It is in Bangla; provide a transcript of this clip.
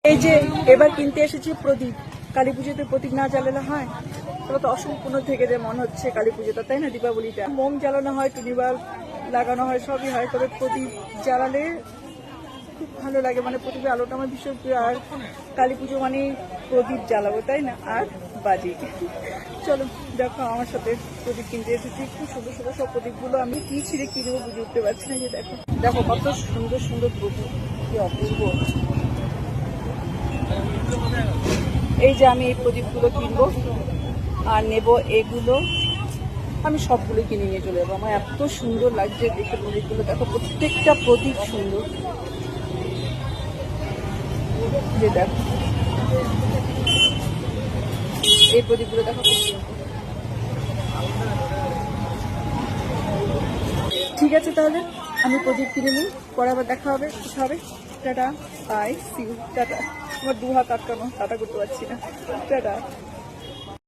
এই যে এবার কিনতে এসেছি প্রদীপ। কালী পুজোতে প্রদীপ না জ্বালালে হয়? তাহলে তো অসম্পূর্ণ থেকে যায় মনে হচ্ছে কালী পুজোটা, তাই না? দীপাবলিটা মোম জ্বালানো হয়, টুনি বাল্ব লাগানো হয়, সবই হয়, তবে প্রদীপ জ্বালালে খুব ভালো লাগে। মানে প্রদীপের আলোটা আমার ভীষণ প্রিয়। আর কালী পুজো মানে প্রদীপ জ্বালাবো, তাই না? আর বাজি। চলো দেখো, আমার সাথে প্রদীপ কিনতে এসেছি। খুব সুন্দর সুন্দর সব প্রদীপগুলো। আমি কি ছিঁড়ে কি দেবো বুঝে উঠতে পারছি না। যে দেখো দেখো কত সুন্দর সুন্দর প্রদীপ, কি অপূর্ব। এই যে আমি এই প্রদীপগুলো কিনবো আর নেব এগুলো। আমি সবগুলো কিনে নিয়ে চলে যাবো। আমার এত সুন্দর লাগছে দেখে প্রদীপগুলো। দেখো প্রত্যেকটা প্রদীপ সুন্দর। যে দেখো এই প্রদীপগুলো দেখো। ঠিক আছে, তাহলে আমি প্রদীপ কিনে নিই, পরে আবার দেখা হবে। কোথা হবে? Tata, bye, see you, tata. আমার দু হাত আটকানো, টাটা করতে পারছি না। টাটা।